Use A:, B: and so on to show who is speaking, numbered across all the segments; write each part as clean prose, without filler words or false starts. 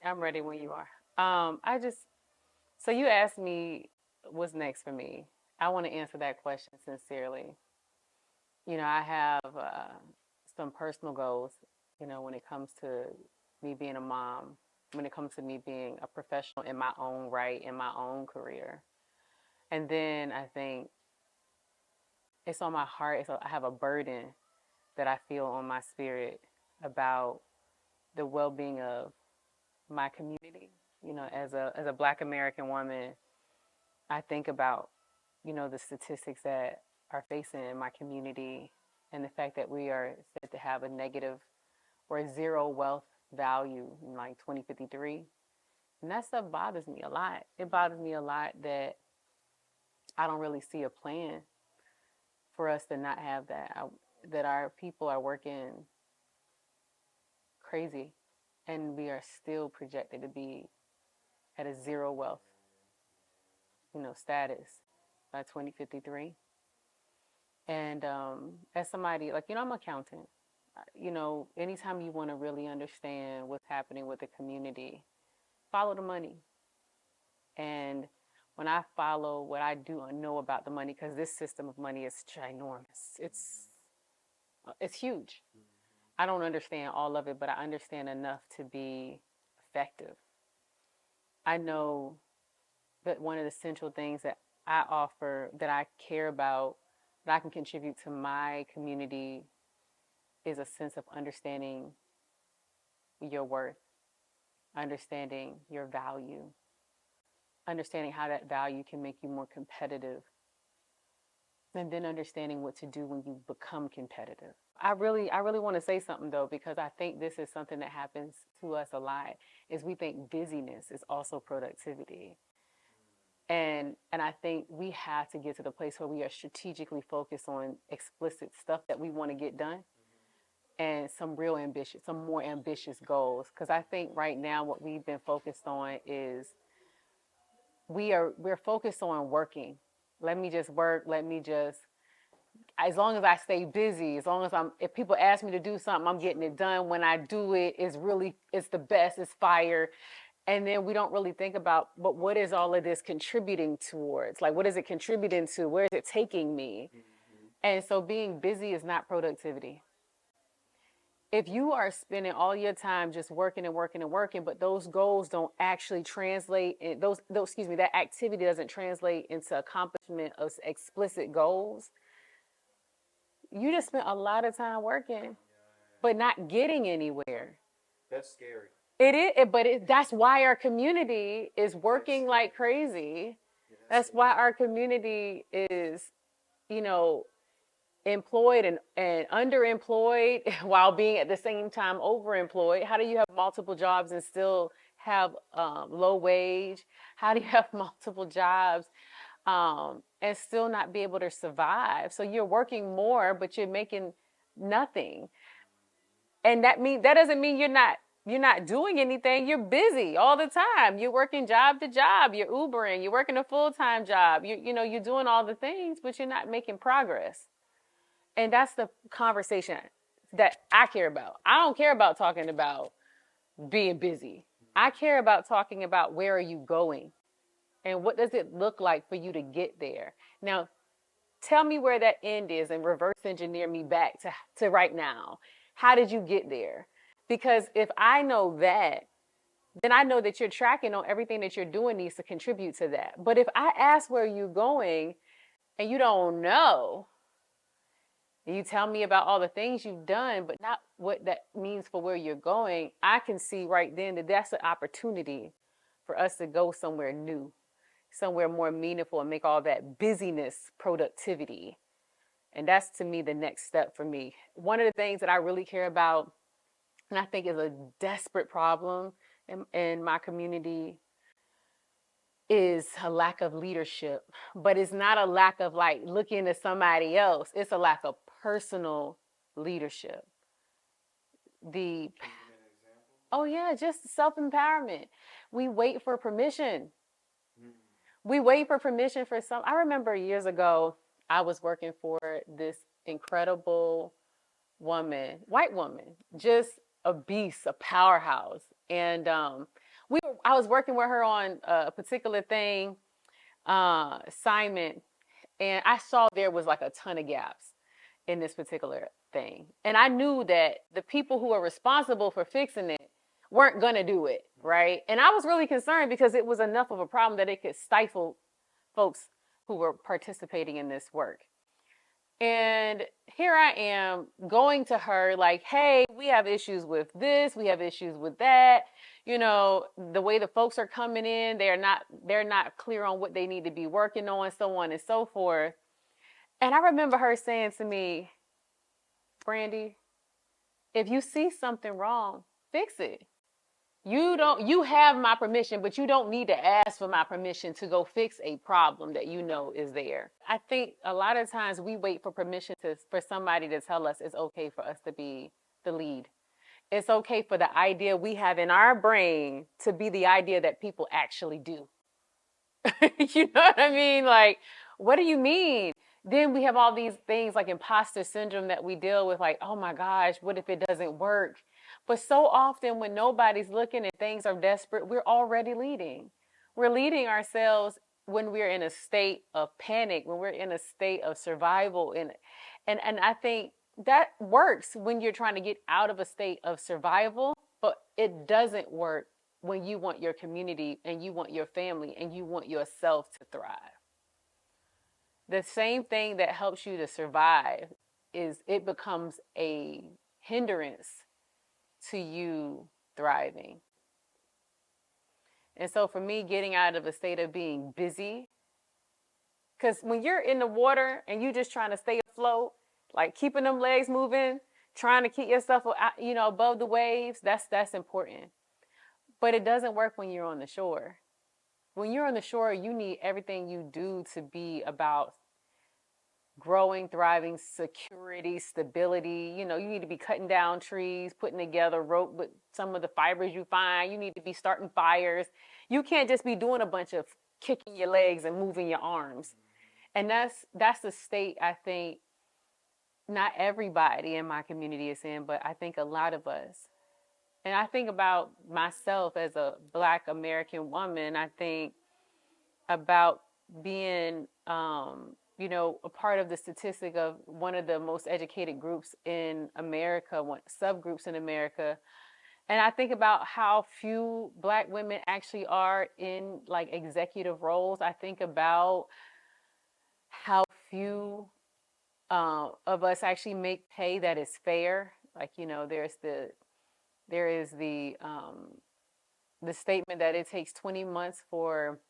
A: I'm ready when you are. So you asked me what's next for me. I want to answer that question sincerely. I have some personal goals, when it comes to me being a mom, when it comes to me being a professional in my own right, in my own career. And then I think it's on my heart. I have a burden that I feel on my spirit about the well being of my community. As a Black American woman, I think about, the statistics that are facing in my community and the fact that we are said to have a negative or a zero wealth value in like 2053. And that stuff bothers me a lot. It bothers me a lot that I don't really see a plan for us to not have that. That our people are working crazy and we are still projected to be at a zero wealth, status by 2053. And as somebody, like, I'm an accountant. Anytime you want to really understand what's happening with the community, follow the money. And when I follow what I do know about the money, because this system of money is ginormous, it's huge. I don't understand all of it, but I understand enough to be effective. I know that one of the central things that I offer, that I care about, that I can contribute to my community is a sense of understanding your worth, understanding your value, understanding how that value can make you more competitive, and then understanding what to do when you become competitive. I really want to say something though, because I think this is something that happens to us a lot, is we think busyness is also productivity. And I think we have to get to the place where we are strategically focused on explicit stuff that we want to get done and some more ambitious goals. Because I think right now what we've been focused on is we're focused on working. Let me just work. As long as I stay busy, as long as if people ask me to do something, I'm getting it done. When I do it, it's the best, it's fire. And then we don't really think about, but what is all of this contributing towards? Like, what is it contributing to? Where is it taking me? And so being busy is not productivity. If you are spending all your time just working and working and working, but those goals don't actually translate, that activity doesn't translate into accomplishment of explicit goals, you just spent a lot of time working, but not getting anywhere.
B: That's scary.
A: That's why our community is working like crazy. That's why our community is, you know, employed and underemployed while being at the same time overemployed. How do you have multiple jobs and still have low wage? How do you have multiple jobs and still not be able to survive? So you're working more, but you're making nothing. And that doesn't mean you're not doing anything. You're busy all the time. You're working job to job. You're Ubering. You're working a full-time job. You're doing all the things, but you're not making progress. And that's the conversation that I care about. I don't care about talking about being busy. I care about talking about where are you going and what does it look like for you to get there. Now, tell me where that end is and reverse engineer me back to right now. How did you get there? Because if I know that, then I know that you're tracking on everything that you're doing needs to contribute to that. But if I ask where you're going and you don't know, and you tell me about all the things you've done, but not what that means for where you're going, I can see right then that that's an opportunity for us to go somewhere new, somewhere more meaningful, and make all that busyness productivity. And that's, to me, the next step for me. One of the things that I really care about, and I think is a desperate problem in my community, is a lack of leadership. But it's not a lack of like looking to somebody else. It's a lack of personal leadership. The Oh yeah, just self-empowerment. We wait for permission. We wait for permission for some. I remember years ago, I was working for this incredible woman, white woman, just a beast, a powerhouse. And I was working with her on a particular thing, assignment, and I saw there was like a ton of gaps in this particular thing. And I knew that the people who are responsible for fixing it weren't going to do it, right? And I was really concerned because it was enough of a problem that it could stifle folks who were participating in this work. And here I am going to her like, hey, we have issues with this, we have issues with that. You know, the way the folks are coming in, they're not clear on what they need to be working on, so on and so forth. And I remember her saying to me, Brandy, if you see something wrong, fix it. You have my permission, but you don't need to ask for my permission to go fix a problem that you know is there. I think a lot of times we wait for permission for somebody to tell us it's okay for us to be the lead. It's okay for the idea we have in our brain to be the idea that people actually do. You know what I mean? Like, what do you mean? Then we have all these things like imposter syndrome that we deal with, like, oh my gosh, what if it doesn't work? But so often when nobody's looking and things are desperate, we're already leading. We're leading ourselves when we're in a state of panic, when we're in a state of survival. And I think that works when you're trying to get out of a state of survival, but it doesn't work when you want your community and you want your family and you want yourself to thrive. The same thing that helps you to survive is it becomes a hindrance to you thriving. And so for me, getting out of a state of being busy, because when you're in the water and you just trying to stay afloat, like keeping them legs moving, trying to keep yourself, above the waves, that's important. But it doesn't work when you're on the shore. When you're on the shore, you need everything you do to be about growing, thriving, security, stability. You need to be cutting down trees, putting together rope with some of the fibers you find. You need to be starting fires. You can't just be doing a bunch of kicking your legs and moving your arms. And that's the state I think not everybody in my community is in, but I think a lot of us. And I think about myself as a Black American woman. I think about being, a part of the statistic of one of the most educated groups in America, subgroups in America. And I think about how few Black women actually are in like executive roles. I think about how few of us actually make pay that is fair. Like, there is the statement that it takes 20 months for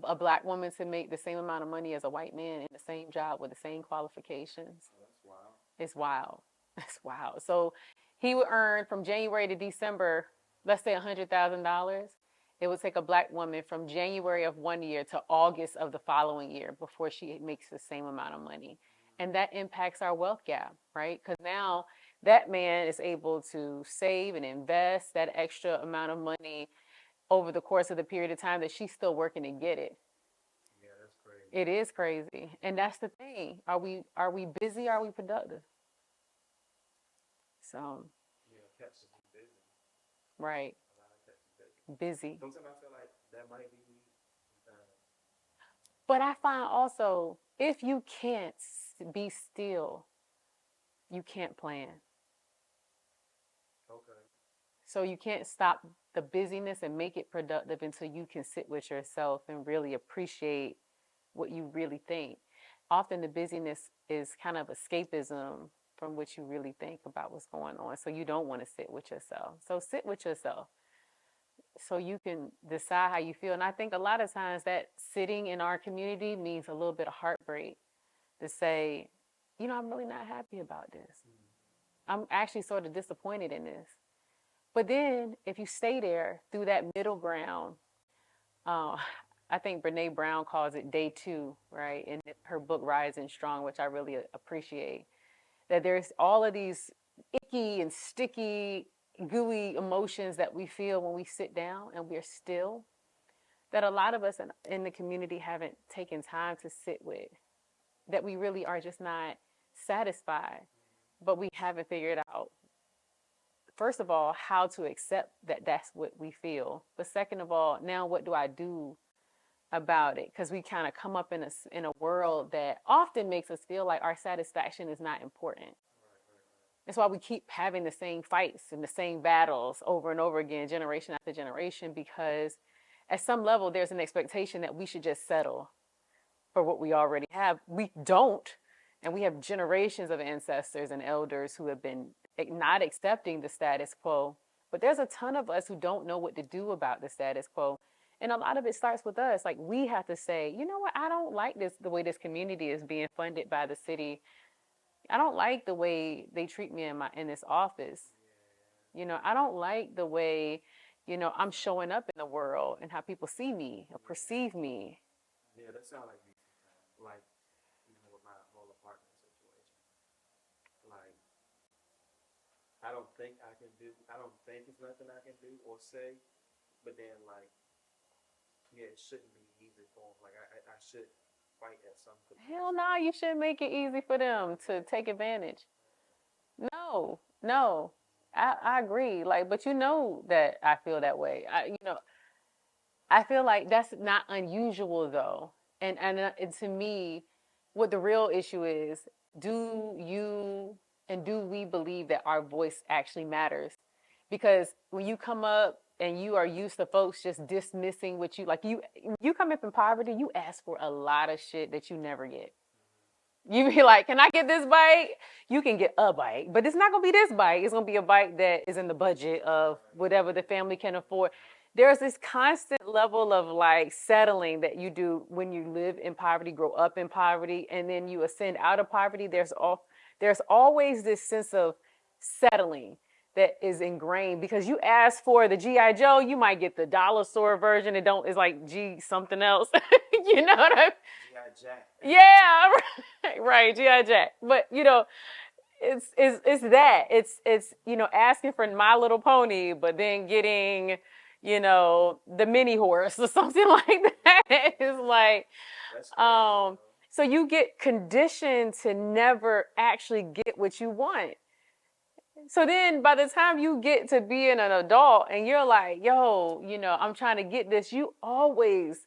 A: a Black woman to make the same amount of money as a white man in the same job with the same qualifications.
B: Oh, that's wild.
A: It's wild. It's wild. So he would earn from January to December, let's say $100,000. It would take a Black woman from January of one year to August of the following year before she makes the same amount of money. And that impacts our wealth gap, right? Because now that man is able to save and invest that extra amount of money over the course of the period of time that she's still working to get it.
B: Yeah, that's crazy.
A: It is crazy. And that's the thing. Are we busy? Are we productive? So.
B: Yeah, cats just be busy.
A: Right.
B: A lot of cats be busy.
A: Busy.
B: Sometimes I feel like that might be me.
A: But I find also, if you can't be still, you can't plan.
B: Okay.
A: So you can't stop the busyness and make it productive until you can sit with yourself and really appreciate what you really think. Often the busyness is kind of escapism from what you really think about what's going on. So you don't want to sit with yourself. So sit with yourself so you can decide how you feel. And I think a lot of times that sitting in our community means a little bit of heartbreak to say, I'm really not happy about this. I'm actually sort of disappointed in this. But then if you stay there through that middle ground, I think Brene Brown calls it day 2, right? In her book, Rising Strong, which I really appreciate, that there's all of these icky and sticky, gooey emotions that we feel when we sit down and we're still, that a lot of us in the community haven't taken time to sit with, that we really are just not satisfied, but we haven't figured out first of all, how to accept that that's what we feel. But second of all, now what do I do about it? Because we kind of come up in a world that often makes us feel like our satisfaction is not important. That's why we keep having the same fights and the same battles over and over again, generation after generation, because at some level, there's an expectation that we should just settle for what we already have. We don't. And we have generations of ancestors and elders who have been not accepting the status quo. But there's a ton of us who don't know what to do about the status quo. And a lot of it starts with us. Like, we have to say, you know what, I don't like this, the way this community is being funded by the city. I don't like the way they treat me in this office. You know, I don't like the way, I'm showing up in the world and how people see me or perceive me.
B: Yeah, that sounds like me sometimes. Like, with my whole apartment situation. Like, I don't think it's nothing I can do or say, but then, like, yeah, it shouldn't be easy for them. Like, I should fight at some capacity.
A: Hell no, you shouldn't make it easy for them to take advantage. No, no. I agree. Like, but you know that I feel that way. I feel like that's not unusual though. And to me, what the real issue is, do you and do we believe that our voice actually matters? Because when you come up and you are used to folks just dismissing what you come up in poverty, you ask for a lot of shit that you never get. You be like, can I get this bike? You can get a bike, but it's not going to be this bike. It's going to be a bike that is in the budget of whatever the family can afford. There's this constant level of like settling that you do when you live in poverty, grow up in poverty, and then you ascend out of poverty. There's always this sense of settling that is ingrained, because you ask for the G.I. Joe, you might get the dollar store version. It's like G something else. You know what I mean?
B: G.I. Jack.
A: Yeah, right, G.I. Jack. But it's asking for My Little Pony, but then getting the mini horse or something like that. It's like so you get conditioned to never actually get what you want. So then by the time you get to being an adult and you're like, yo, I'm trying to get this, you always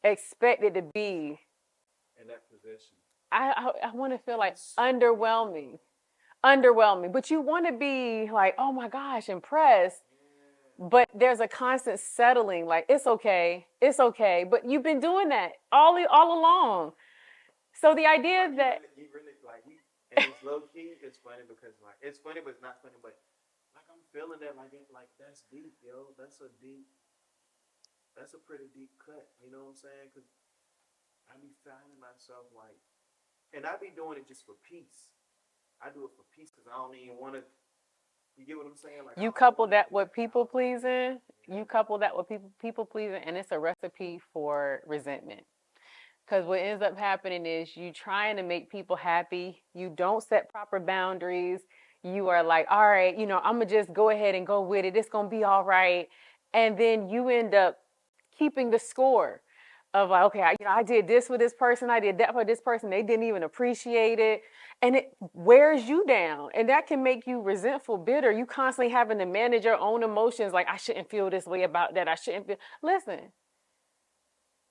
A: expect it to be
B: in that position.
A: I want to feel like underwhelming, but you want to be like, oh my gosh, impressed. But there's a constant settling, like it's okay. But you've been doing that all along. So the idea that
B: you really like you, and it's low key. It's funny because like it's funny, but it's not funny. But like I'm feeling that like that's deep, yo. That's a pretty deep cut. You know what I'm saying? Because I be finding myself like, and I be doing it just for peace. I do it for peace because I don't even want to. You get what I'm saying? Like
A: you couple that with people pleasing. You couple that with people pleasing, and it's a recipe for resentment. Because what ends up happening is you trying to make people happy. You don't set proper boundaries. You are like, all right, I'm going to just go ahead and go with it. It's going to be all right. And then you end up keeping the score of like, okay, I did this with this person. I did that for this person. They didn't even appreciate it. And it wears you down. And that can make you resentful, bitter. You constantly having to manage your own emotions. Like, I shouldn't feel this way about that. I shouldn't feel. Listen,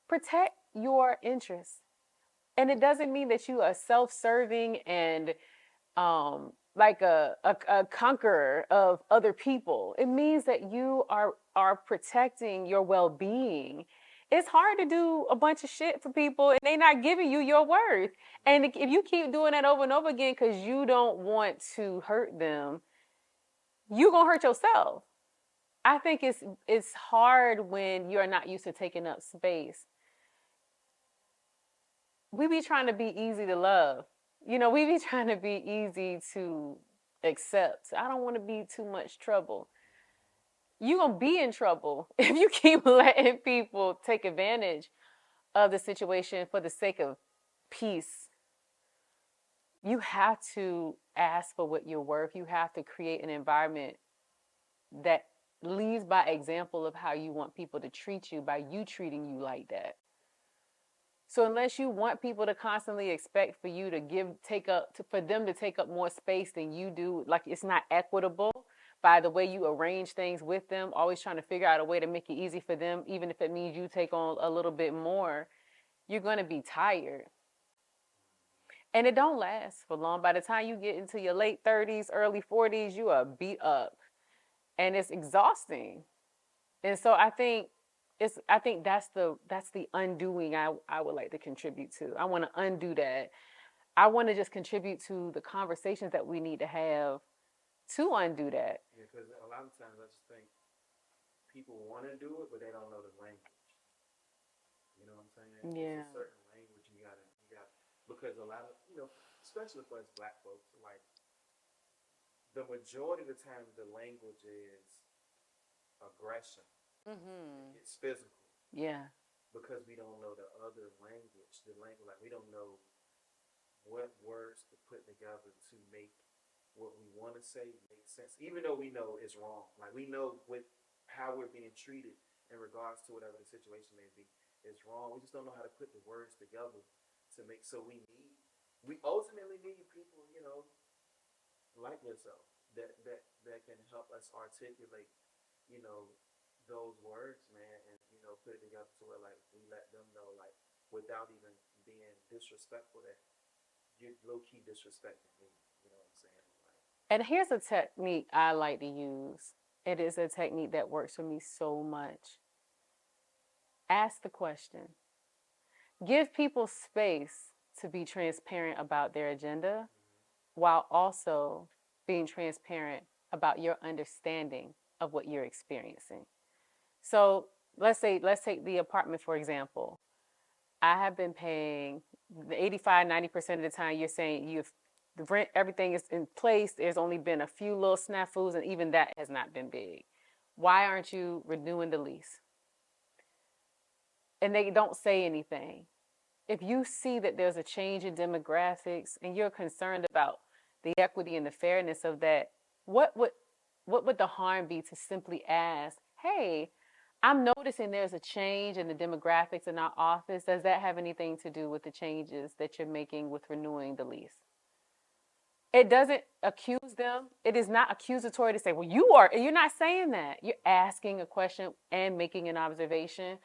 A: protect your interests. And it doesn't mean that you are self-serving and like a conqueror of other people. It means that you are protecting your well-being. It's hard to do a bunch of shit for people and they're not giving you your worth. And if you keep doing that over and over again because you don't want to hurt them, you're going to hurt yourself. I think it's hard when you're not used to taking up space. We be trying to be easy to love. We be trying to be easy to accept. I don't want to be too much trouble. You're going to be in trouble if you keep letting people take advantage of the situation for the sake of peace. You have to ask for what you're worth. You have to create an environment that leads by example of how you want people to treat you by you treating you like that. So unless you want people to constantly expect for you to for them to take up more space than you do, like it's not equitable, by the way you arrange things with them, always trying to figure out a way to make it easy for them, even if it means you take on a little bit more, you're going to be tired. And it don't last for long. By the time you get into your late 30s, early 40s, you are beat up and it's exhausting. And so I think that's the undoing I would like to contribute to. I want to undo that. I want to just contribute to the conversations that we need to have to undo that.
B: Yeah, because a lot of times I just think people want to do it, but they don't know the language. You know what I'm saying?
A: Yeah.
B: It's a certain language you got because a lot of especially for us black folks, like the majority of the time the language is aggression.
A: Mm-hmm.
B: It's physical.
A: Yeah.
B: Because we don't know the other language, like we don't know what words to put together to make what we want to say make sense, even though we know it's wrong. Like we know with how we're being treated in regards to whatever the situation may be is wrong. We just don't know how to put the words together to make. So we ultimately need people, like yourself that can help us articulate, you know, those words, man, and put it together to where like we let them know, like without even being disrespectful, that you're low key disrespecting me. You know what I'm saying? Like,
A: And here's a technique I like to use. It is a technique that works for me so much. Ask the question. Give people space to be transparent about their agenda while also being transparent about your understanding of what you're experiencing. So let's take the apartment for example. I have been paying the 85-90% of the time. You're saying you've the rent, everything is in place. There's only been a few little snafus, and even that has not been big. Why aren't you renewing the lease? And they don't say anything. If you see that there's a change in demographics and you're concerned about the equity and the fairness of that, what would the harm be to simply ask, hey, I'm noticing there's a change in the demographics in our office. Does that have anything to do with the changes that you're making with renewing the lease? It doesn't accuse them. It is not accusatory to say, well, you're not saying that. You're asking a question and making an observation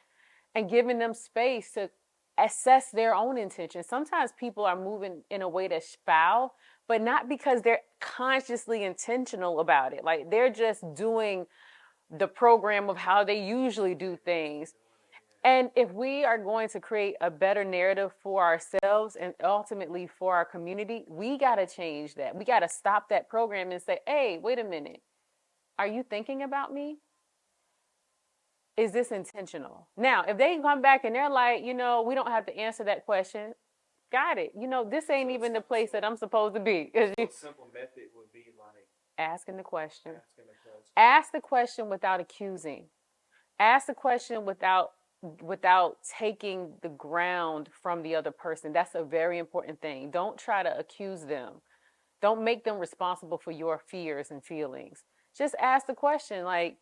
A: and giving them space to assess their own intention. Sometimes people are moving in a way that's foul, but not because they're consciously intentional about it. Like they're just doing the program of how they usually do things. And if we are going to create a better narrative for ourselves and ultimately for our community, we got to change that. We got to stop that program and say, hey, wait a minute. Are you thinking about me? Is this intentional? Now, if they come back and they're like, we don't have to answer that question, got it. This ain't even the place that I'm supposed to be.
B: A simple method would be like
A: asking the question.
B: Asking the question.
A: Ask the question without accusing. Ask the question without taking the ground from the other person. That's a very important thing. Don't try to accuse them. Don't make them responsible for your fears and feelings. Just ask the question like,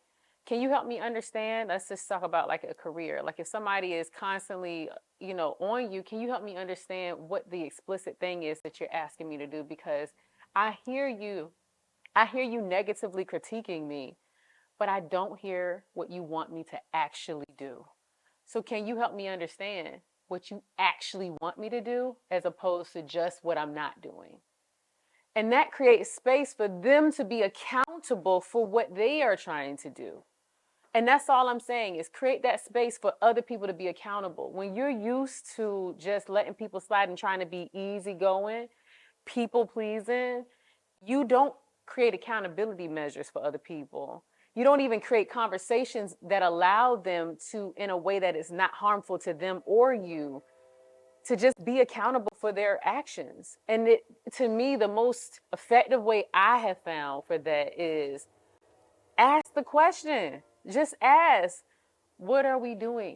A: can you help me understand? Let's just talk about like a career. Like if somebody is constantly, on you, can you help me understand what the explicit thing is that you're asking me to do? Because I hear you negatively critiquing me, but I don't hear what you want me to actually do. So can you help me understand what you actually want me to do as opposed to just what I'm not doing? And that creates space for them to be accountable for what they are trying to do. And that's all I'm saying is create that space for other people to be accountable. When you're used to just letting people slide and trying to be easygoing, people pleasing, you don't create accountability measures for other people. You don't even create conversations that allow them to, in a way that is not harmful to them or you, to just be accountable for their actions. And to me, the most effective way I have found for that is ask the question. Just ask, what are we doing?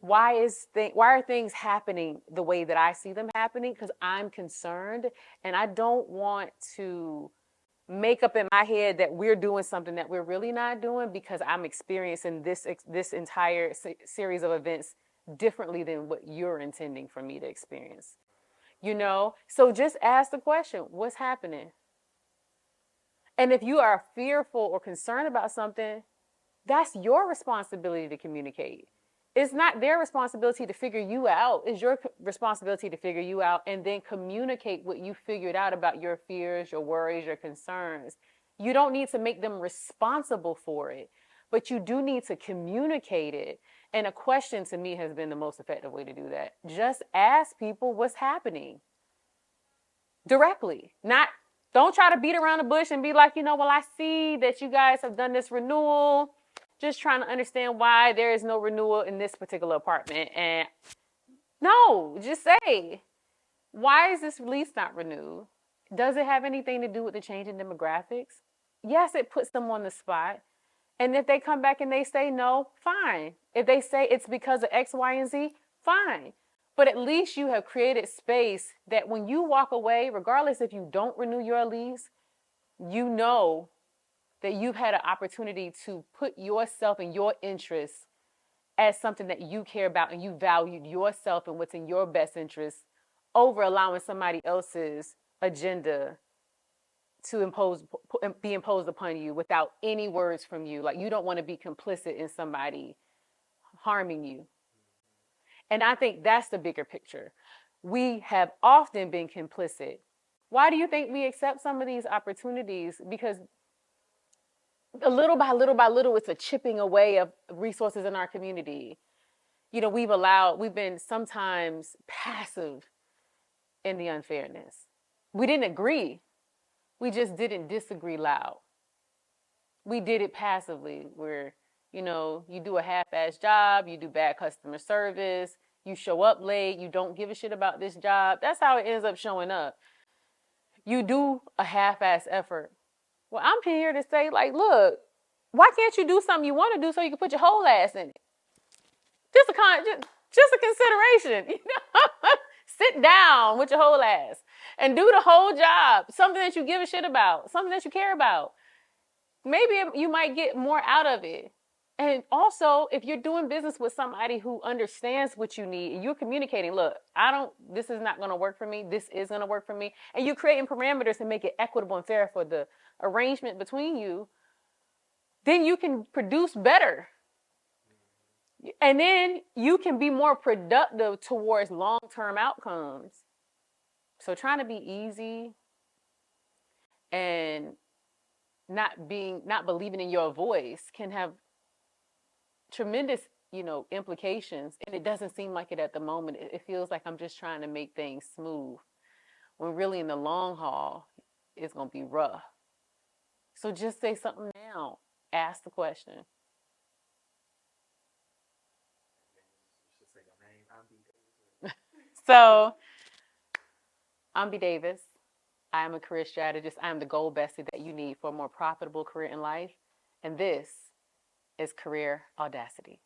A: Why are things happening the way that I see them happening? Because I'm concerned and I don't want to make up in my head that we're doing something that we're really not doing because I'm experiencing this entire series of events differently than what you're intending for me to experience. So just ask the question, what's happening? And if you are fearful or concerned about something, that's your responsibility to communicate. It's not their responsibility to figure you out. It's your responsibility to figure you out and then communicate what you figured out about your fears, your worries, your concerns. You don't need to make them responsible for it, but you do need to communicate it. And a question to me has been the most effective way to do that. Just ask people what's happening directly. Not, don't try to beat around the bush and be like, well, I see that you guys have done this renewal. Just trying to understand why there is no renewal in this particular apartment. And no, just say, why is this lease not renewed? Does it have anything to do with the change in demographics? Yes, it puts them on the spot. And if they come back and they say no, fine. If they say it's because of X, Y, and Z, fine. But at least you have created space that when you walk away, regardless if you don't renew your lease, you know that you've had an opportunity to put yourself and your interests as something that you care about and you valued yourself and what's in your best interest over allowing somebody else's agenda to be imposed upon you without any words from you. Like, you don't want to be complicit in somebody harming you. And I think that's the bigger picture. We have often been complicit. Why do you think we accept some of these opportunities? Because little by little by little, it's a chipping away of resources in our community. We've been sometimes passive in the unfairness. We didn't agree. We just didn't disagree loud. We did it passively where, you do a half-ass job, you do bad customer service, you show up late, you don't give a shit about this job. That's how it ends up showing up. You do a half-ass effort. Well, I'm here to say, look, why can't you do something you want to do so you can put your whole ass in it? Just a consideration, Sit down with your whole ass and do the whole job. Something that you give a shit about, something that you care about. Maybe you might get more out of it. And also, if you're doing business with somebody who understands what you need and you're communicating, look, this is not going to work for me. This is going to work for me. And you're creating parameters to make it equitable and fair for the arrangement between you, then you can produce better. And then you can be more productive towards long-term outcomes. So trying to be easy and not believing in your voice can have tremendous, implications. And it doesn't seem like it at the moment. It feels like I'm just trying to make things smooth, when really in the long haul, it's going to be rough. So just say something now. Ask the question. So, I'm B. Davis. I am a career strategist. I am the goal bestie that you need for a more profitable career in life. And this is Career Audacity.